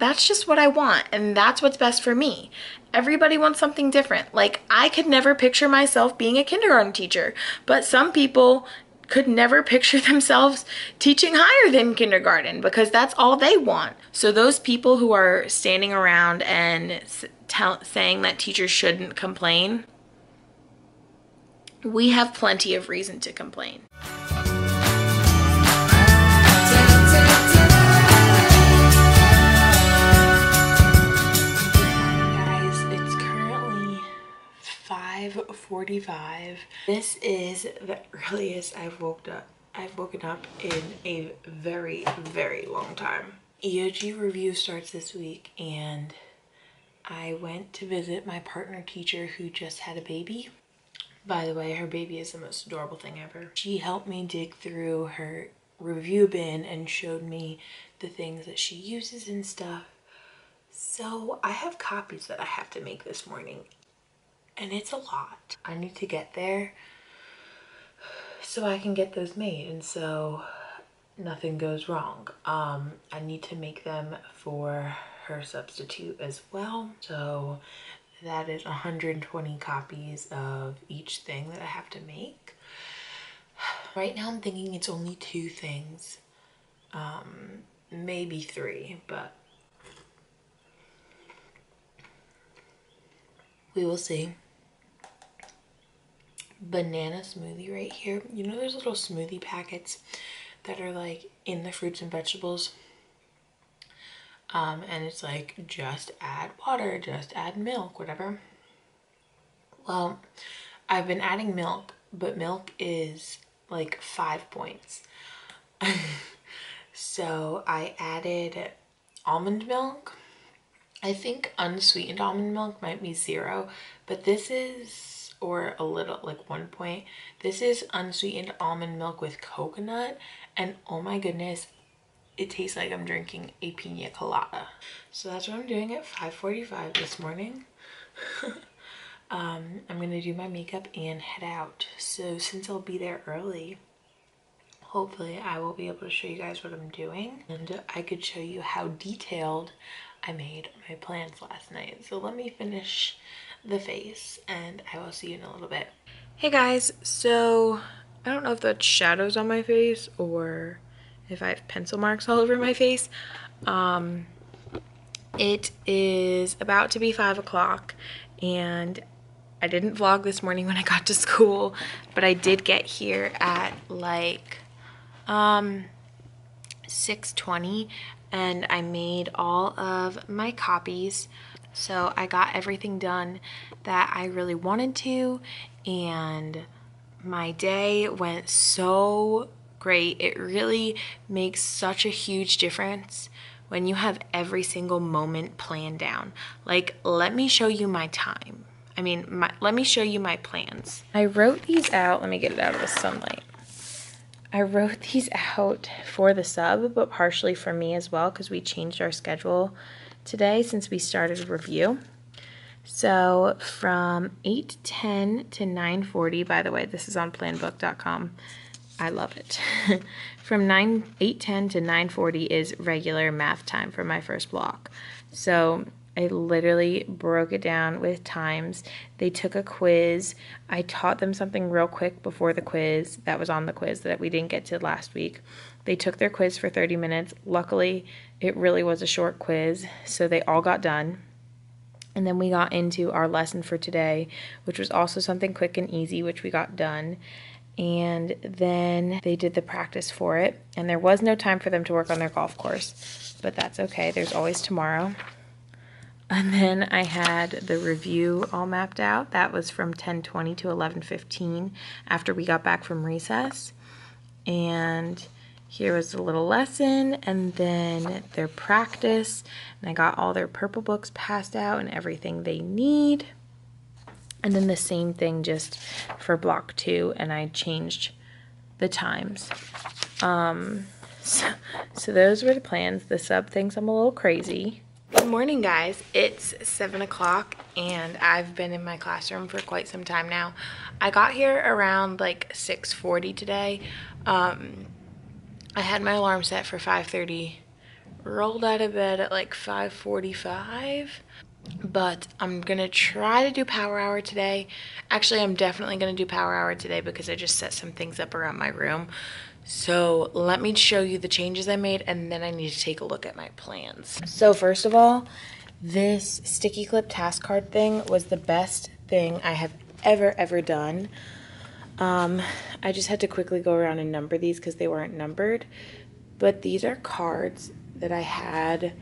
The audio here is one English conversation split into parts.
that's just what I want, and that's what's best for me. Everybody wants something different. Like, I could never picture myself being a kindergarten teacher, but some people could never picture themselves teaching higher than kindergarten because that's all they want. So those people who are standing around and saying that teachers shouldn't complain, we have plenty of reason to complain. Guys, it's currently 5:45. This is the earliest I've woken up in a very, very long time. EOG review starts this week, and I went to visit my partner teacher who just had a baby. By the way, her baby is the most adorable thing ever. She helped me dig through her review bin and showed me the things that she uses and stuff. So I have copies that I have to make this morning, and it's a lot. I need to get there so I can get those made, and so nothing goes wrong. I need to make them for her substitute as well. So that is 120 copies of each thing that I have to make. Right now I'm thinking it's only 2 things, maybe 3, but we will see. Banana smoothie right here. You know those little smoothie packets that are like in the fruits and vegetables? And it's like, just add water, just add milk, whatever. Well, I've been adding milk, but milk is like 5 points. So I added almond milk. I think unsweetened almond milk might be 0, but this is, or a little, like 1 point. This is unsweetened almond milk with coconut, and oh my goodness, it tastes like I'm drinking a pina colada. So that's what I'm doing at 5:45 this morning. I'm gonna do my makeup and head out. So since I'll be there early, hopefully I will be able to show you guys what I'm doing, and I could show you how detailed I made my plans last night. So let me finish the face and I will see you in a little bit. Hey guys, so I don't know if that's shadows on my face or if I have pencil marks all over my face. It is about to be 5 o'clock, and I didn't vlog this morning when I got to school, but I did get here at like 6:20, and I made all of my copies. So I got everything done that I really wanted to, and my day went so great. It really makes such a huge difference when you have every single moment planned down. Like, let me show you my time. Let me show you my plans. I wrote these out. Let me get it out of the sunlight. I wrote these out for the sub, but partially for me as well, because we changed our schedule today since we started review. So from 8:10 to 9:40, by the way, this is on planbook.com. I love it. From 8:10 to 9:40 is regular math time for my first block. So I literally broke it down with times. They took a quiz. I taught them something real quick before the quiz that was on the quiz that we didn't get to last week. They took their quiz for 30 minutes. Luckily, it really was a short quiz, so they all got done. And then we got into our lesson for today, which was also something quick and easy, which we got done. And then they did the practice for it, and there was no time for them to work on their golf course, but that's okay. There's always tomorrow. And then I had the review all mapped out. That was from 10:20 to 11:15 after we got back from recess. And here was the little lesson, and then their practice, and I got all their purple books passed out and everything they need. And then the same thing just for block 2, and I changed the times. So those were the plans. The sub thinks I'm a little crazy. Good morning, guys. It's 7 o'clock, and I've been in my classroom for quite some time now. I got here around like 6:40 today. I had my alarm set for 5:30 rolled out of bed at like 5:45. But I'm gonna try to do power hour today. Actually, I'm definitely gonna do power hour today because I just set some things up around my room. So let me show you the changes I made, and then I need to take a look at my plans. So first of all, this sticky clip task card thing was the best thing I have ever done. I just had to quickly go around and number these because they weren't numbered. But these are cards that I had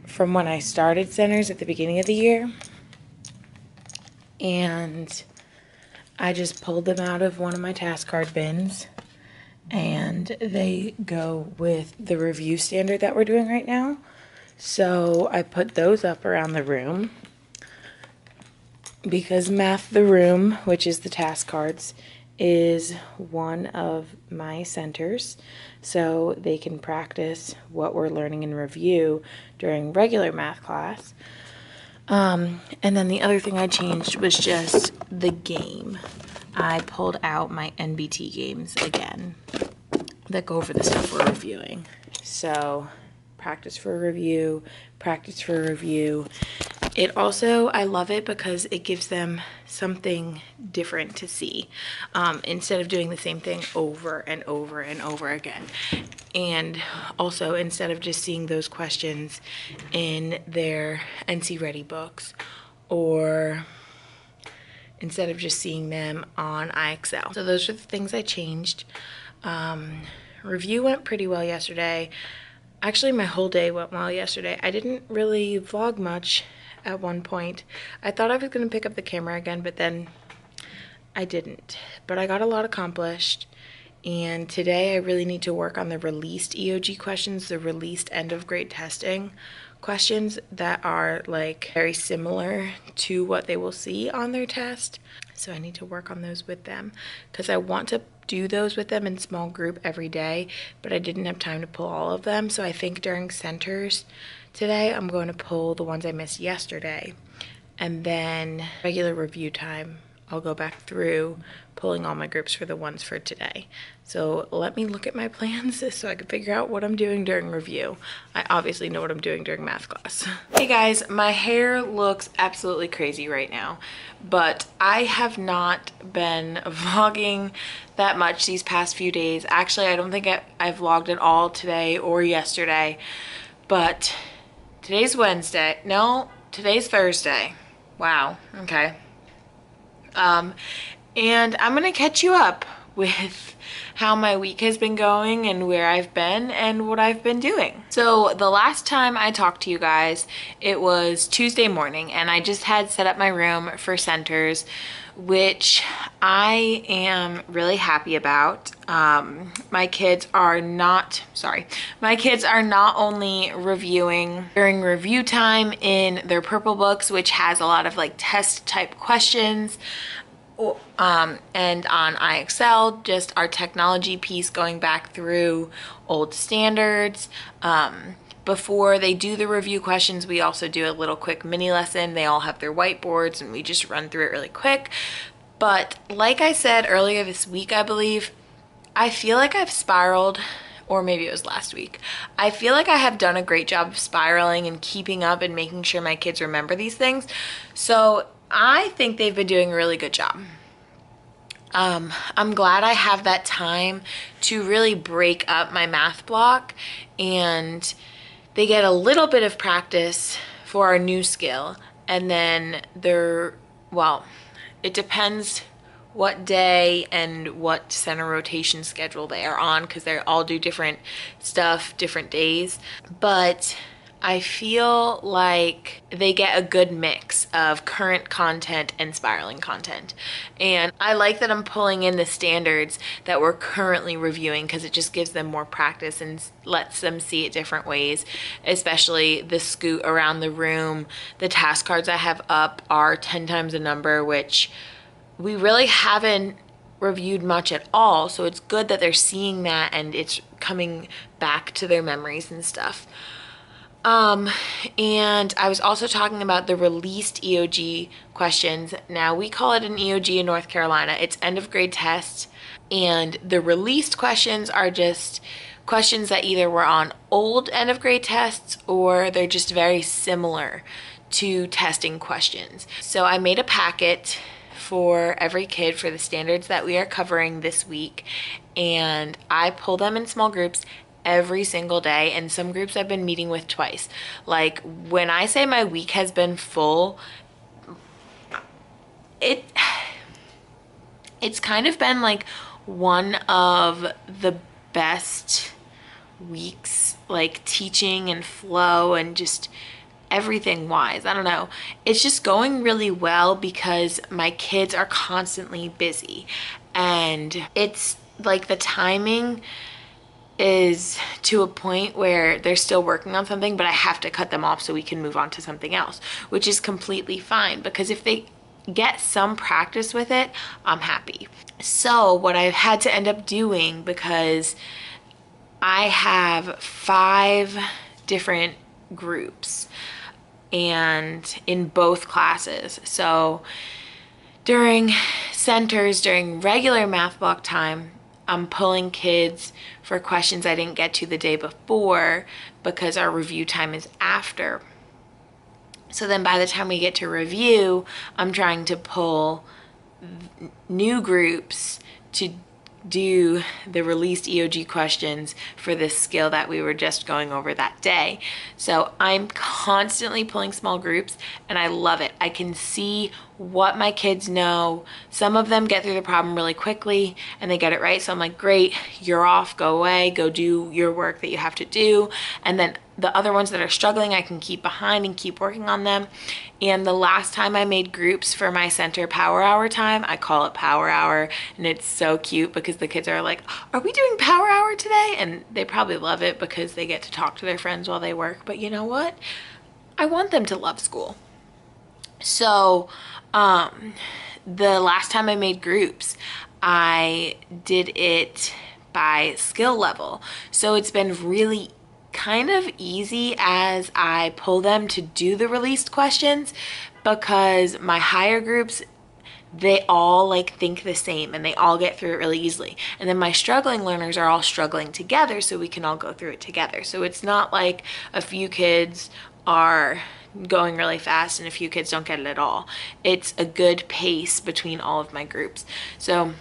from when I started centers at the beginning of the year. And I just pulled them out of one of my task card bins. And they go with the review standard that we're doing right now. So I put those up around the room because Math the Room, which is the task cards, is one of my centers. So they can practice what we're learning in review during regular math class. And then the other thing I changed was just the game. I pulled out my NBT games again that go over the stuff we're reviewing. So practice for review, practice for review. It also, I love it because it gives them something different to see instead of doing the same thing over and over and over again. And also, instead of just seeing those questions in their NC Ready books, or instead of just seeing them on IXL. So those are the things I changed. Review went pretty well yesterday. Actually, my whole day went well yesterday. I didn't really vlog much at one point. I thought I was going to pick up the camera again, but then I didn't. But I got a lot accomplished. And today I really need to work on the released EOG questions, the released end of grade testing questions that are like very similar to what they will see on their test. So I need to work on those with them because I want to do those with them in small group every day, but I didn't have time to pull all of them. So I think during centers today, I'm going to pull the ones I missed yesterday. And then regular review time, I'll go back through pulling all my groups for the ones for today. So let me look at my plans so I can figure out what I'm doing during review. I obviously know what I'm doing during math class. Hey guys, my hair looks absolutely crazy right now, but I have not been vlogging that much these past few days. Actually, I don't think I vlogged at all today or yesterday, but today's Wednesday. No, today's Thursday. Wow, okay. And I'm gonna catch you up with how my week has been going and where I've been and what I've been doing. So the last time I talked to you guys, it was Tuesday morning, and I just had set up my room for centers, which I am really happy about. My kids are not only reviewing during review time in their purple books, which has a lot of like test type questions, and on IXL, just our technology piece going back through old standards. Before they do the review questions, we also do a little quick mini lesson. They all have their whiteboards and we just run through it really quick. But like I said earlier this week, I believe, I feel like I've spiraled, or maybe it was last week. I feel like I have done a great job of spiraling and keeping up and making sure my kids remember these things. So I think they've been doing a really good job. I'm glad I have that time to really break up my math block, and they get a little bit of practice for our new skill, and then it depends what day and what center rotation schedule they are on, because they all do different stuff, different days. But I feel like they get a good mix of current content and spiraling content. And I like that I'm pulling in the standards that we're currently reviewing, because it just gives them more practice and lets them see it different ways, especially the scoot around the room. The task cards I have up are 10 times a number, which we really haven't reviewed much at all. So it's good that they're seeing that and it's coming back to their memories and stuff. And I was also talking about the released EOG questions. Now we call it an EOG in North Carolina. It's end of grade tests, and the released questions are just questions that either were on old end of grade tests or they're just very similar to testing questions. So I made a packet for every kid for the standards that we are covering this week, and I pull them in small groups every single day, and some groups I've been meeting with twice. Like, when I say my week has been full, it's kind of been like one of the best weeks, like teaching and flow and just everything wise. I don't know. It's just going really well because my kids are constantly busy, and it's like the timing is to a point where they're still working on something, but I have to cut them off so we can move on to something else, which is completely fine because if they get some practice with it, I'm happy. So what I've had to end up doing, because I have 5 different groups and in both classes. So during centers, during regular math block time, I'm pulling kids for questions I didn't get to the day before because our review time is after. So then by the time we get to review, I'm trying to pull new groups to do the released EOG questions for this skill that we were just going over that day. So I'm constantly pulling small groups and I love it. I can see what my kids know. Some of them get through the problem really quickly and they get it right. So I'm like, great, you're off, go away, go do your work that you have to do. And then the other ones that are struggling, I can keep behind and keep working on them. And the last time I made groups for my center power hour time, I call it power hour, and it's so cute because the kids are like, are we doing power hour today? And they probably love it because they get to talk to their friends while they work. But you know what? I want them to love school. So the last time I made groups, I did it by skill level. So it's been really kind of easy as I pull them to do the released questions because my higher groups, they all like think the same and they all get through it really easily. And then my struggling learners are all struggling together so we can all go through it together. So it's not like a few kids are going really fast and a few kids don't get it at all. It's a good pace between all of my groups. So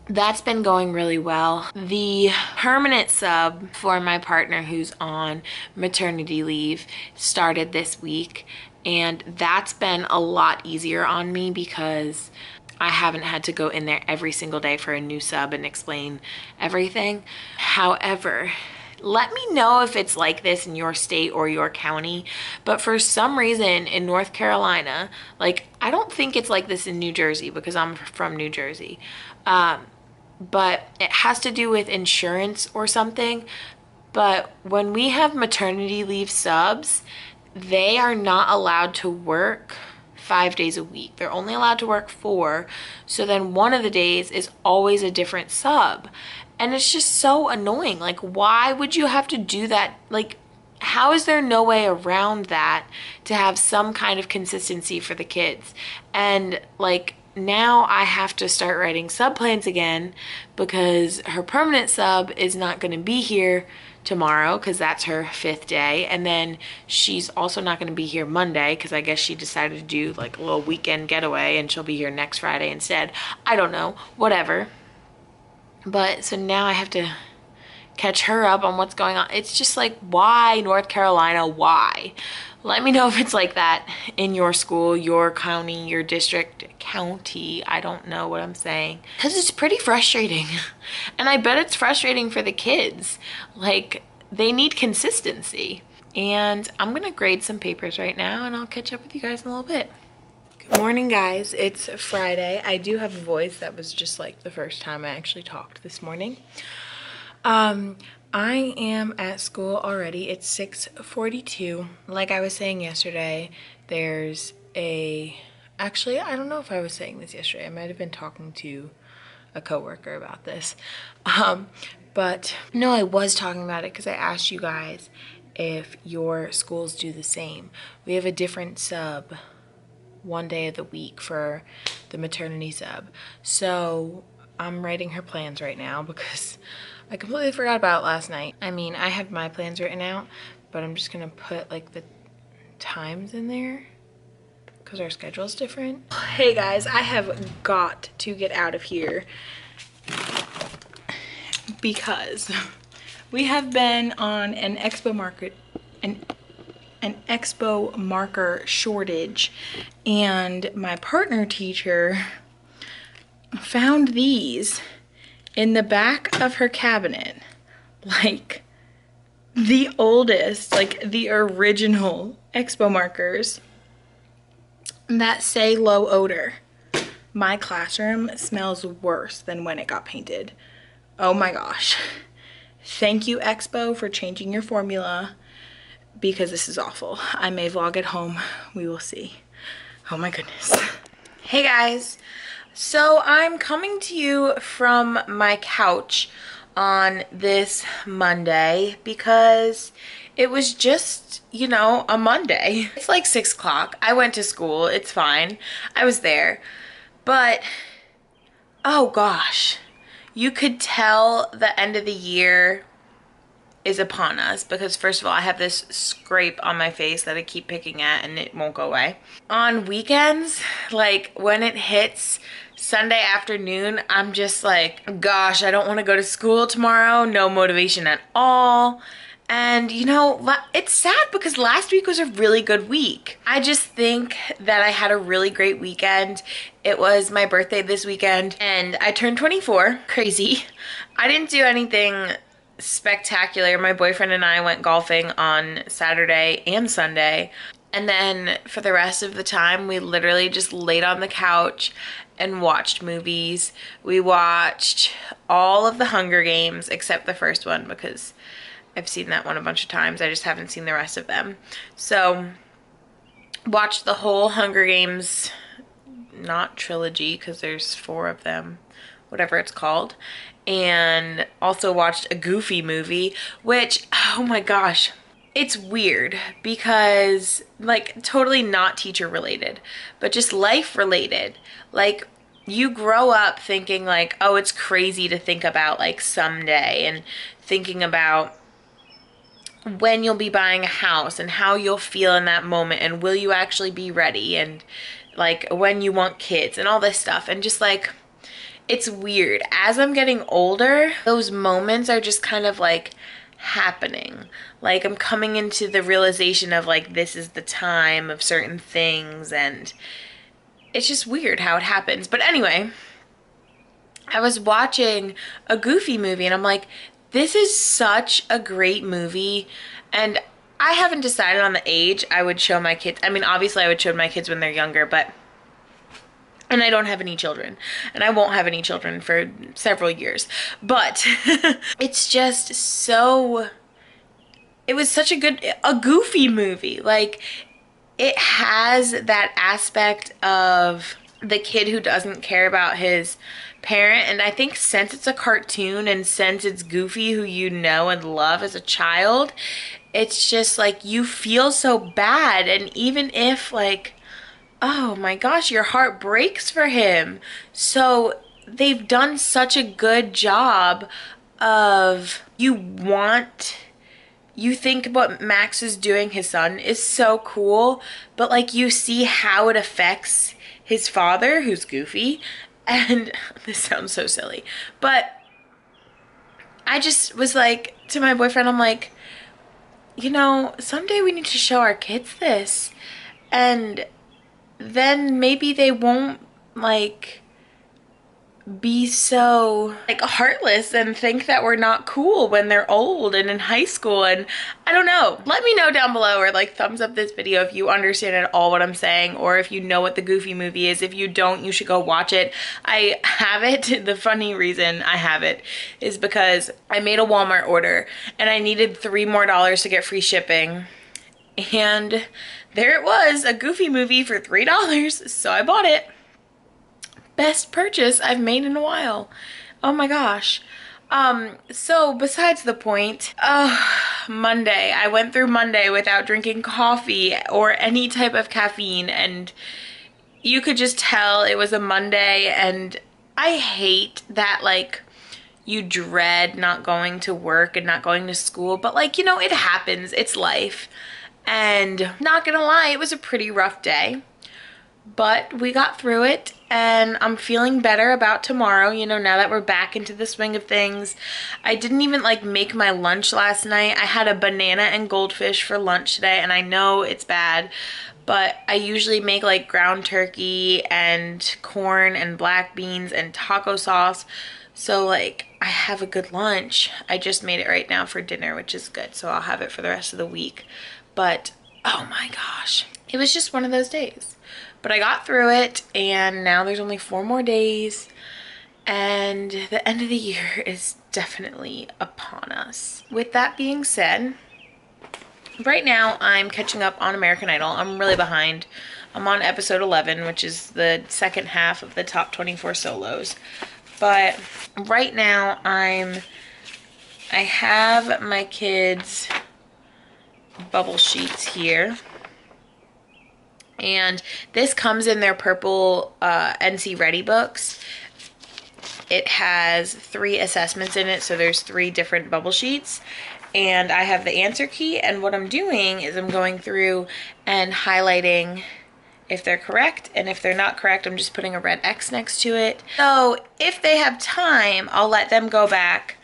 that's been going really well. The permanent sub for my partner who's on maternity leave started this week, and that's been a lot easier on me because I haven't had to go in there every single day for a new sub and explain everything. However, let me know if it's like this in your state or your county, but for some reason in North Carolina, like I don't think it's like this in New Jersey because I'm from New Jersey, but it has to do with insurance or something. But when we have maternity leave subs, they are not allowed to work 5 days a week. They're only allowed to work 4. So then one of the days is always a different sub. And it's just so annoying. Like, why would you have to do that? Like, how is there no way around that to have some kind of consistency for the kids? And like, now I have to start writing sub plans again because her permanent sub is not going to be here tomorrow because that's her 5th day, and then she's also not going to be here Monday because I guess she decided to do like a little weekend getaway and she'll be here next Friday instead. I don't know, whatever. But so now I have to catch her up on what's going on. It's just like, why North Carolina? Why? Let me know if it's like that in your school, your county, your district, county. I don't know what I'm saying. Because it's pretty frustrating. And I bet it's frustrating for the kids. Like, they need consistency. And I'm going to grade some papers right now, and I'll catch up with you guys in a little bit. Good morning, guys. It's Friday. I do have a voice. That was just like the first time I actually talked this morning. I am at school already. It's 6:42. Like I was saying yesterday, there's actually, I don't know if I was saying this yesterday. I might have been talking to a coworker about this. But no, I was talking about it because I asked you guys if your schools do the same. We have a different sub one day of the week for the maternity sub. So I'm writing her plans right now because I completely forgot about it last night. I mean, I had my plans written out, but I'm just gonna put like the times in there because our schedule is different. Hey guys, I have got to get out of here because we have been on an expo market, an expo marker shortage, and my partner teacher found these in the back of her cabinet, like the oldest, like the original expo markers that say low odor. My classroom smells worse than when it got painted. Oh my gosh. Thank you, Expo, for changing your formula, because this is awful. I may vlog at home. We will see. Oh my goodness. Hey guys. So I'm coming to you from my couch on this Monday because it was just, you know, a Monday. It's like 6 o'clock. I went to school. It's fine. I was there. But, oh gosh, you could tell the end of the year is upon us because, first of all, I have this scrape on my face that I keep picking at and it won't go away. On weekends, like when it hits Sunday afternoon, I'm just like, gosh, I don't want to go to school tomorrow. No motivation at all. And you know, it's sad because last week was a really good week. I just think that I had a really great weekend. It was my birthday this weekend and I turned 24. Crazy. I didn't do anything spectacular. My boyfriend and I went golfing on Saturday and Sunday. And then for the rest of the time, we literally just laid on the couch and watched movies. We watched all of the Hunger Games except the first one because I've seen that one a bunch of times. I just haven't seen the rest of them. So watched the whole Hunger Games, not trilogy because there's 4 of them, whatever it's called. And also watched a Goofy movie, which, oh my gosh, it's weird because, like, totally not teacher related, but just life related. Like, you grow up thinking like, oh, it's crazy to think about like someday, and thinking about when you'll be buying a house and how you'll feel in that moment and will you actually be ready, and like when you want kids and all this stuff. And just like, it's weird. As I'm getting older, those moments are just kind of like happening. Like I'm coming into the realization of like, this is the time of certain things, and it's just weird how it happens. But anyway, I was watching a Goofy movie and I'm like, this is such a great movie. And I haven't decided on the age I would show my kids. I mean, obviously I would show my kids when they're younger, but, and I don't have any children, and I won't have any children for several years, but it's just so, it was such a Goofy movie. Like, it has that aspect of the kid who doesn't care about his parent, and I think since it's a cartoon and since it's Goofy, who you know and love as a child, it's just like you feel so bad. And even if like, oh my gosh, your heart breaks for him. So they've done such a good job of, you think what Max is doing, his son, is so cool, but like you see how it affects his father, who's Goofy. And this sounds so silly, but I just was like to my boyfriend, I'm like, you know, someday we need to show our kids this, and then maybe they won't like be so like heartless and think that we're not cool when they're old and in high school. And I don't know, let me know down below, or like thumbs up this video if you understand at all what I'm saying, or if you know what the Goofy movie is. If you don't, you should go watch it. I have it. The funny reason I have it is because I made a Walmart order and I needed $3 more to get free shipping, and there it was, a Goofy movie for $3, so I bought it. Best purchase I've made in a while. Oh my gosh. So besides the point, Monday, I went through Monday without drinking coffee or any type of caffeine, and you could just tell it was a Monday. And I hate that, like, you dread not going to work and not going to school, but like, you know, it happens. It's life. And not gonna lie, it was a pretty rough day, but we got through it, and I'm feeling better about tomorrow, you know, now that we're back into the swing of things. I didn't even like make my lunch last night. I had a banana and goldfish for lunch today, and I know it's bad, but I usually make like ground turkey and corn and black beans and taco sauce. So like I have a good lunch. I just made it right now for dinner, which is good. So I'll have it for the rest of the week. But oh my gosh, it was just one of those days. But I got through it, and now there's only 4 more days, and the end of the year is definitely upon us. With that being said, right now I'm catching up on American Idol. I'm really behind. I'm on episode 11, which is the second half of the top 24 solos. But right now I have my kids' bubble sheets here. And this comes in their purple NC Ready books. It has 3 assessments in it, so there's 3 different bubble sheets. And I have the answer key, and what I'm doing is I'm going through and highlighting if they're correct, and if they're not correct, I'm just putting a red X next to it. So if they have time, I'll let them go back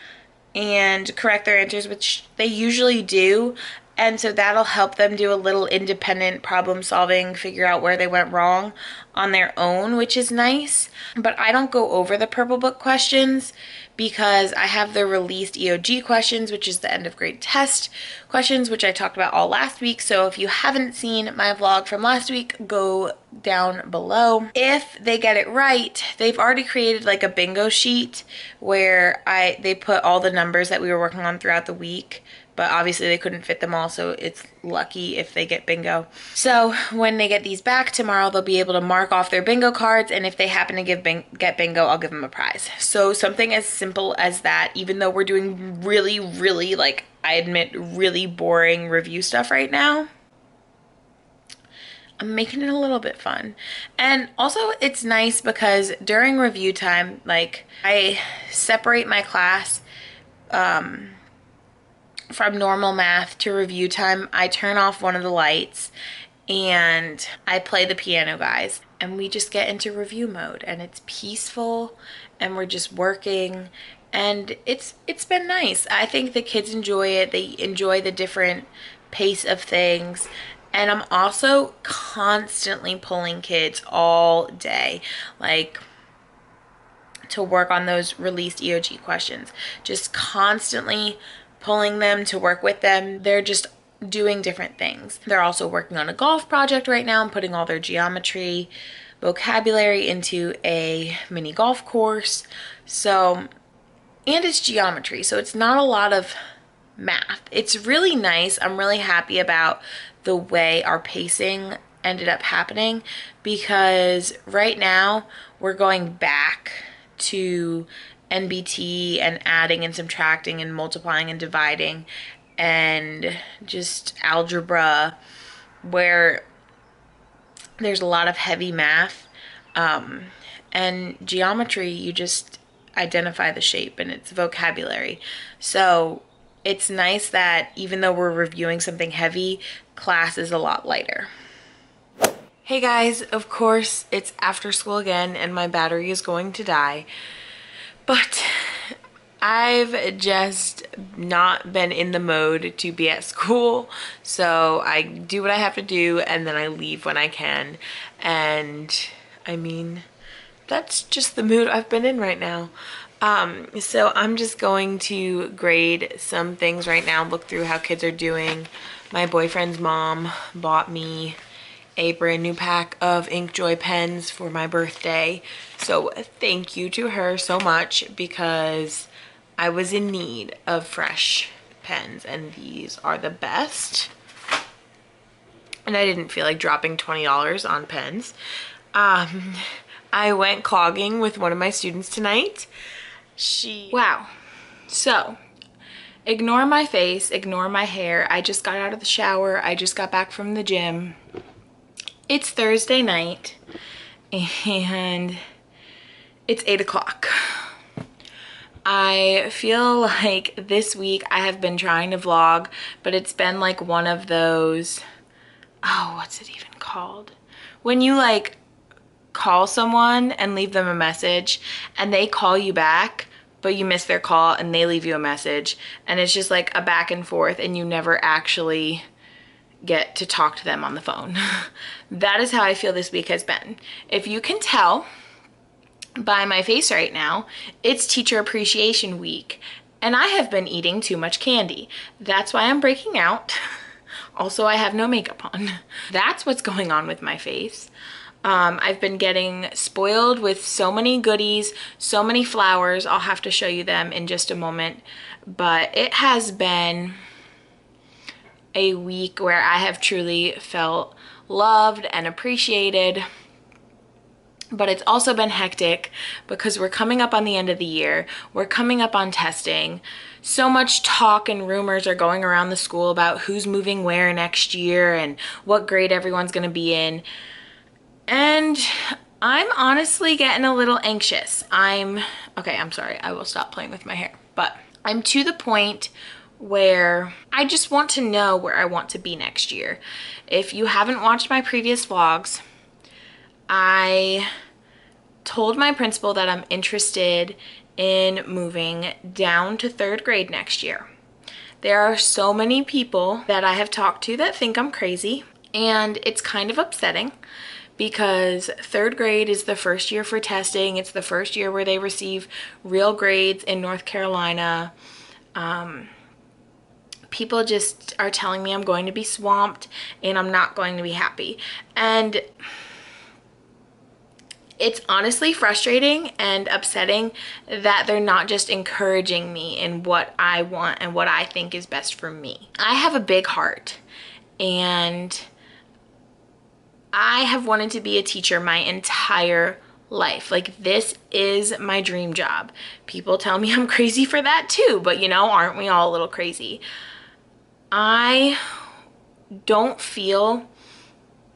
and correct their answers, which they usually do. And so that'll help them do a little independent problem solving, figure out where they went wrong on their own, which is nice. But I don't go over the purple book questions because I have the released EOG questions, which is the end of grade test questions, which I talked about all last week. So if you haven't seen my vlog from last week, go down below. If they get it right, they've already created like a bingo sheet where they put all the numbers that we were working on throughout the week. But obviously they couldn't fit them all, so it's lucky if they get bingo. So when they get these back tomorrow, they'll be able to mark off their bingo cards, and if they happen to get bingo, I'll give them a prize. So something as simple as that, even though we're doing really, really, like, I admit, really boring review stuff right now, I'm making it a little bit fun. And also it's nice because during review time, like, I separate my class from normal math to review time. I turn off one of the lights and I play the piano guys, and we just get into review mode, and it's peaceful and we're just working, and it's been nice. I think the kids enjoy it. They enjoy the different pace of things. And I'm also constantly pulling kids all day, like, to work on those released EOG questions. Just constantly pulling them to work with them. They're just doing different things. They're also working on a golf project right now and putting all their geometry vocabulary into a mini golf course. So, and it's geometry, so it's not a lot of math. It's really nice. I'm really happy about the way our pacing ended up happening, because right now we're going back to NBT and adding and subtracting and multiplying and dividing and just algebra, where there's a lot of heavy math, and geometry, you just identify the shape and it's vocabulary. So it's nice that even though we're reviewing something heavy, class is a lot lighter. Hey guys, of course it's after school again and my battery is going to die. But I've just not been in the mode to be at school, so I do what I have to do and then I leave when I can. And I mean, that's just the mood I've been in right now. So I'm just going to grade some things right now, look through how kids are doing. My boyfriend's mom bought me a brand new pack of Inkjoy pens for my birthday. So thank you to her so much, because I was in need of fresh pens and these are the best. And I didn't feel like dropping $20 on pens. I went clogging with one of my students tonight. Wow. So, ignore my face, ignore my hair. I just got out of the shower. I just got back from the gym. It's Thursday night and it's 8 o'clock. I feel like this week I have been trying to vlog, but it's been like one of those, oh, what's it even called? When you like call someone and leave them a message and they call you back, but you miss their call and they leave you a message, and it's just like a back and forth and you never actually get to talk to them on the phone. That is how I feel this week has been. If you can tell by my face right now, it's Teacher Appreciation Week, and I have been eating too much candy. That's why I'm breaking out. Also, I have no makeup on. That's what's going on with my face. I've been getting spoiled with so many goodies, so many flowers. I'll have to show you them in just a moment. But it has been a week where I have truly felt loved and appreciated. But it's also been hectic because we're coming up on the end of the year. We're coming up on testing. So much talk and rumors are going around the school about who's moving where next year and what grade everyone's going to be in. And I'm honestly getting a little anxious. Okay, I'm sorry. I will stop playing with my hair. But I'm to the point where I just want to know where I want to be next year. If you haven't watched my previous vlogs, I told my principal that I'm interested in moving down to 3rd grade next year. There are so many people that I have talked to that think I'm crazy, and it's kind of upsetting because 3rd grade is the first year for testing. It's the first year where they receive real grades in North Carolina. People just are telling me I'm going to be swamped and I'm not going to be happy. And it's honestly frustrating and upsetting that they're not just encouraging me in what I want and what I think is best for me. I have a big heart, and I have wanted to be a teacher my entire life. Like, this is my dream job. People tell me I'm crazy for that too, but you know, aren't we all a little crazy? I don't feel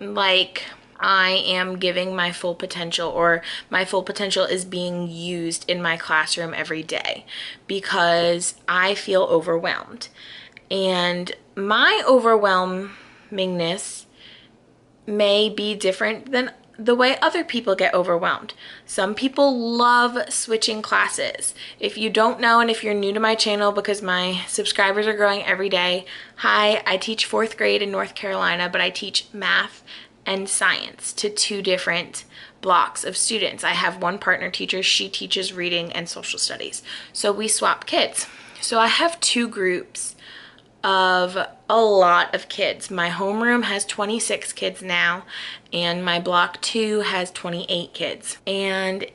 like I am giving my full potential, or my full potential is being used in my classroom every day, because I feel overwhelmed. And my overwhelmingness may be different than the way other people get overwhelmed. Some people love switching classes. If you don't know, and if you're new to my channel, because my subscribers are growing every day, hi, I teach 4th grade in North Carolina, but I teach math and science to 2 different blocks of students. I have one partner teacher. She teaches reading and social studies. So we swap kids. So I have 2 groups of a lot of kids. My homeroom has 26 kids now, and my block 2 has 28 kids. And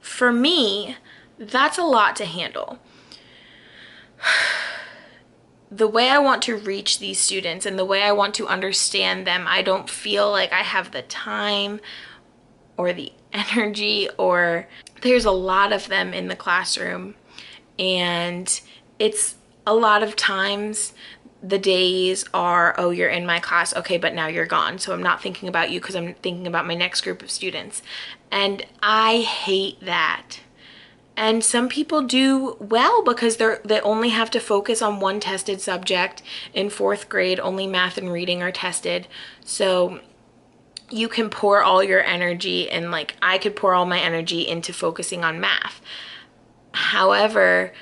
for me, that's a lot to handle. The way I want to reach these students and the way I want to understand them, I don't feel like I have the time or the energy, or there's a lot of them in the classroom, and it's a lot of times the days are, oh, you're in my class, okay, but now you're gone, so I'm not thinking about you because I'm thinking about my next group of students. And I hate that. And some people do well because they only have to focus on one tested subject. In 4th grade, only math and reading are tested. So you can pour all your energy, and like I could pour all my energy into focusing on math. However,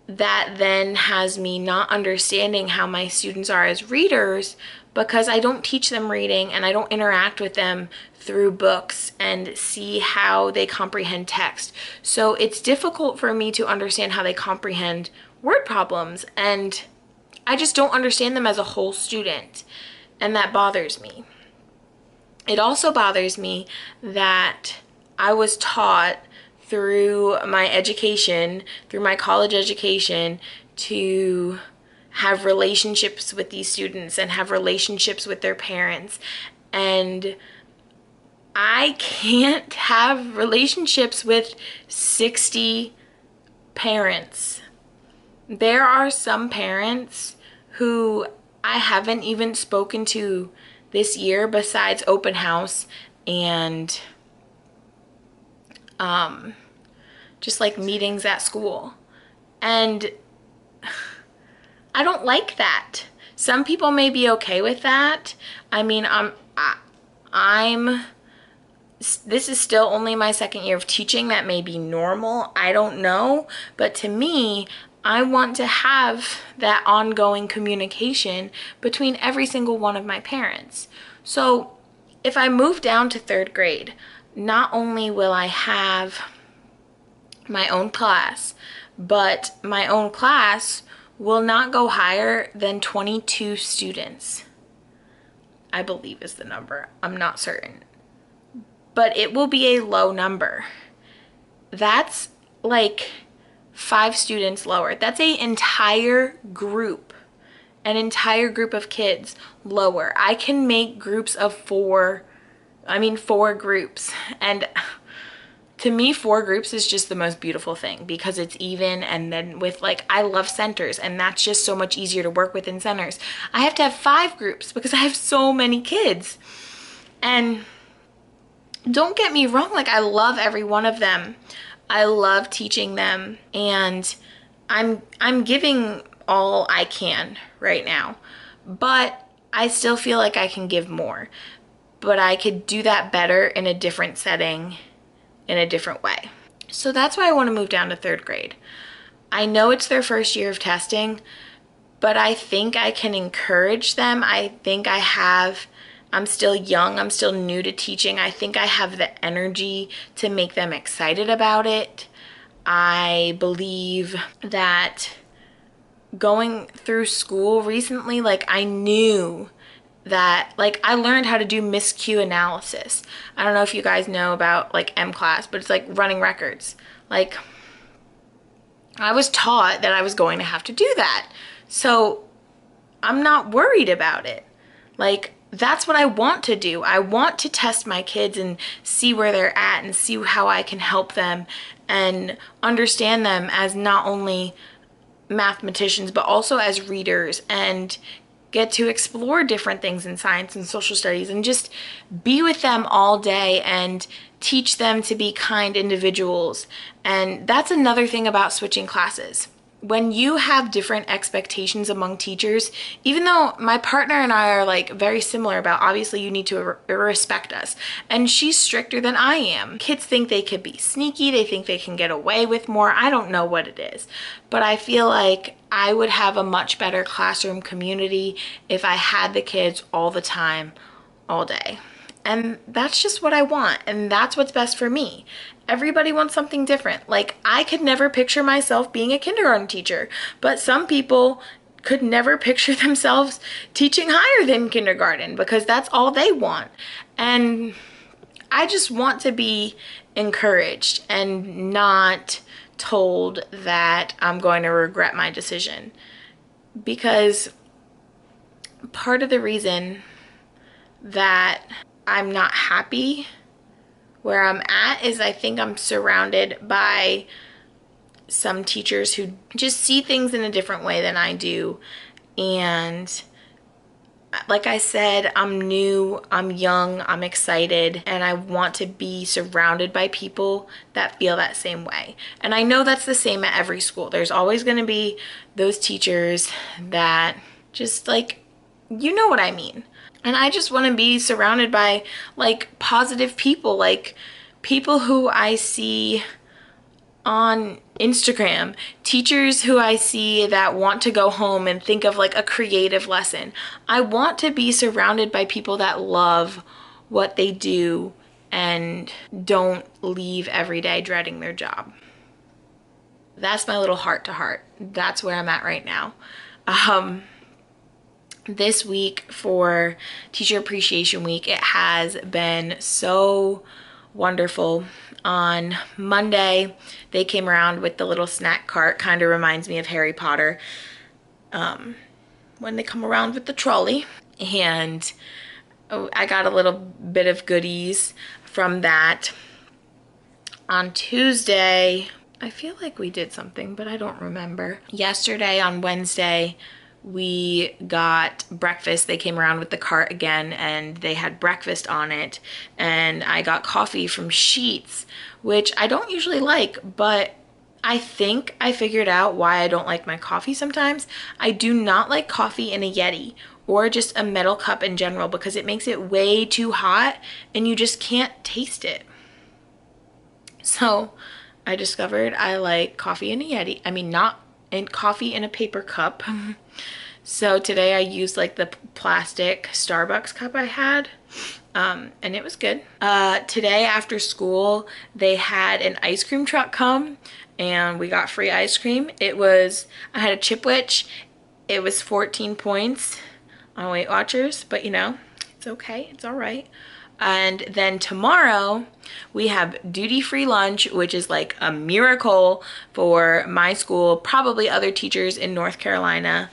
that then has me not understanding how my students are as readers, because I don't teach them reading and I don't interact with them through books and see how they comprehend text. So it's difficult for me to understand how they comprehend word problems, and I just don't understand them as a whole student, and that bothers me. It also bothers me that I was taught through my education, through my college education, to have relationships with these students and have relationships with their parents. And I can't have relationships with 60 parents. There are some parents who I haven't even spoken to this year besides open house and just like meetings at school. And I don't like that. Some people may be okay with that. I mean, this is still only my second year of teaching. That may be normal. I don't know. But to me, I want to have that ongoing communication between every single one of my parents. So if I move down to third grade, not only will I have my own class, but my own class will not go higher than 22 students. I believe is the number. I'm not certain. But it will be a low number. That's like 5 students lower. That's an entire group of kids lower. I can make groups of 4 groups. And to me, 4 groups is just the most beautiful thing because it's even. And then with I love centers, and that's just so much easier to work with in centers. I have to have 5 groups because I have so many kids. And don't get me wrong, I love every one of them. I love teaching them, and I'm giving all I can right now. But I still feel like I can give more. But I could do that better in a different setting, in a different way. So that's why I want to move down to third grade. I know it's their first year of testing, but I think I can encourage them. I think I'm still young, I'm still new to teaching. I think I have the energy to make them excited about it. I believe that going through school recently, I knew that, I learned how to do miscue analysis. I don't know if you guys know about M class, but it's running records. I was taught that I was going to have to do that. So I'm not worried about it. That's what I want to do. I want to test my kids and see where they're at and see how I can help them and understand them as not only mathematicians, but also as readers, and get to explore different things in science and social studies and just be with them all day and teach them to be kind individuals. And that's another thing about switching classes. When you have different expectations among teachers, even though my partner and I are very similar about obviously you need to respect us, and she's stricter than I am. Kids think they could be sneaky, they think they can get away with more. I don't know what it is, but I feel like I would have a much better classroom community if I had the kids all the time, all day. And that's just what I want, and that's what's best for me. Everybody wants something different. I could never picture myself being a kindergarten teacher, but some people could never picture themselves teaching higher than kindergarten because that's all they want. And I just want to be encouraged and not told that I'm going to regret my decision. Because part of the reason that I'm not happy where I'm at is I think I'm surrounded by some teachers who just see things in a different way than I do. And like I said, I'm new, I'm young, I'm excited, and I want to be surrounded by people that feel that same way. And I know that's the same at every school. There's always going to be those teachers that just you know what I mean. And I just want to be surrounded by positive people, people who I see on Instagram, teachers who I see that want to go home and think of a creative lesson. I want to be surrounded by people that love what they do and don't leave every day dreading their job. That's my little heart to heart. That's where I'm at right now. This week for Teacher Appreciation Week, it has been so wonderful. On Monday, they came around with the little snack cart. Kind of reminds me of Harry Potter when they come around with the trolley. And I got a little bit of goodies from that. On Tuesday, I feel like we did something, but I don't remember. Yesterday, on Wednesday, we got breakfast. They came around with the cart again and they had breakfast on it. And I got coffee from Sheets, which I don't usually like, but I think I figured out why I don't like my coffee sometimes. I do not like coffee in a Yeti or just a metal cup in general because it makes it way too hot and you just can't taste it. So I discovered I like coffee in a Yeti. I mean, not in coffee in a paper cup. So today I used like the plastic Starbucks cup I had. And it was good. Today after school, they had an ice cream truck come and we got free ice cream. I had a Chipwich. It was 14 points on Weight Watchers, but you know, it's okay. It's all right. And then tomorrow we have duty-free lunch, which is like a miracle for my school, probably other teachers in North Carolina,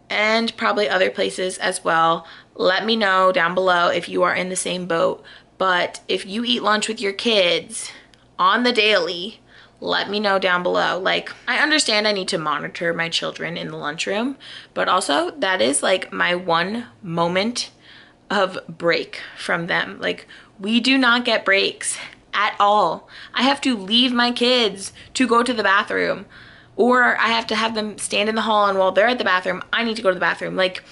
and probably other places as well. Let me know down below if you are in the same boat. But if you eat lunch with your kids on the daily, let me know down below. Like, I understand I need to monitor my children in the lunchroom, but also that is like my one moment of break from them. Like, we do not get breaks at all. I have to leave my kids to go to the bathroom, or I have to have them stand in the hall, and while they're at the bathroom, I need to go to the bathroom. Like,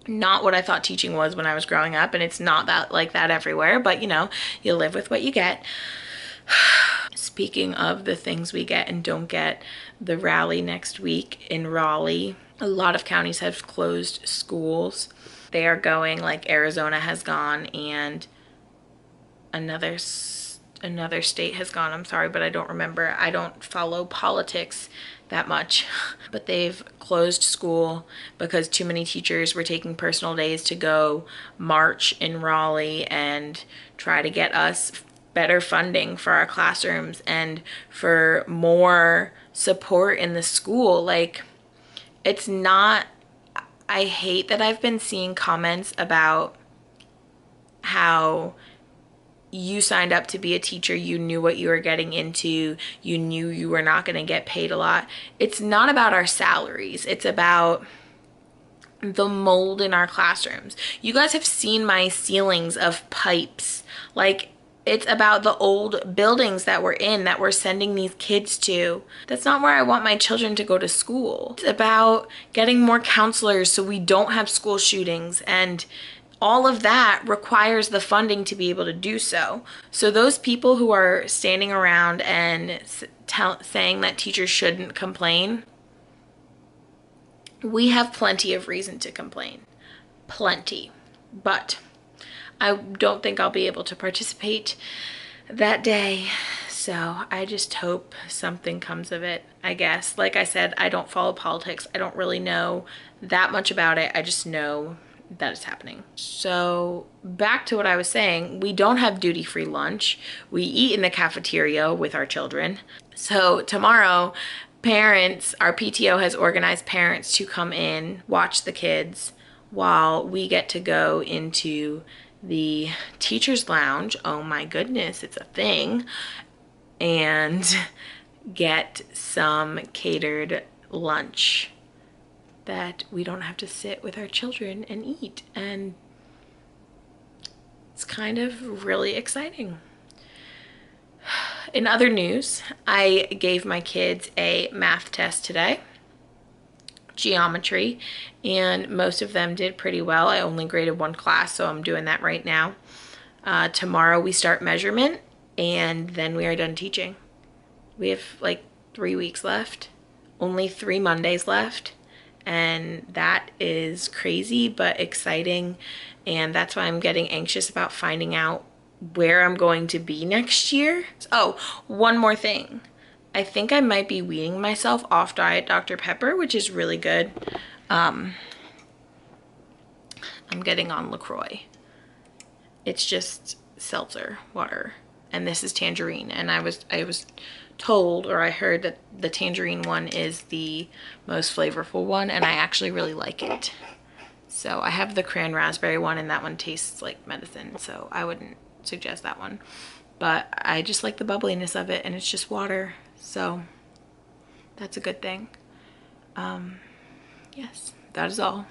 not what I thought teaching was when I was growing up, and it's not that like that everywhere, but you know, you live with what you get. Speaking of the things we get and don't get, the rally next week in Raleigh, a lot of counties have closed schools. They are going, like Arizona has gone, and another state has gone. I'm sorry, but I don't remember. I don't follow politics that much. But they've closed school because too many teachers were taking personal days to go march in Raleigh and try to get us better funding for our classrooms and for more support in the school. Like, it's not, I hate that I've been seeing comments about how you signed up to be a teacher, you knew what you were getting into, you knew you were not going to get paid a lot. It's not about our salaries. It's about the mold in our classrooms. You guys have seen my ceilings of pipes. Like, it's about the old buildings that we're in, that we're sending these kids to. That's not where I want my children to go to school. It's about getting more counselors so we don't have school shootings, and all of that requires the funding to be able to do so. So those people who are standing around and saying that teachers shouldn't complain, we have plenty of reason to complain. Plenty. But I don't think I'll be able to participate that day. So I just hope something comes of it, I guess. Like I said, I don't follow politics. I don't really know that much about it. I just know that it's happening. So back to what I was saying, we don't have duty-free lunch. We eat in the cafeteria with our children. So tomorrow, parents, our PTO has organized parents to come in, watch the kids, while we get to go into the teacher's lounge. Oh my goodness, it's a thing. And get some catered lunch that we don't have to sit with our children and eat. And it's kind of really exciting. In other news, I gave my kids a math test today, geometry, and most of them did pretty well. I only graded one class, so I'm doing that right now. Tomorrow we start measurement, and then we are done teaching. We have like 3 weeks left, only 3 Mondays left, and that is crazy but exciting, and that's why I'm getting anxious about finding out where I'm going to be next year. Oh, one more thing. I think I might be weaning myself off Diet Dr. Pepper, which is really good. I'm getting on LaCroix. It's just seltzer water, and this is tangerine. And I was told, or I heard, that the tangerine one is the most flavorful one, and I actually really like it. So I have the cran raspberry one, and that one tastes like medicine, so I wouldn't suggest that one. But I just like the bubbliness of it, and it's just water, so that's a good thing. Yes, that is all.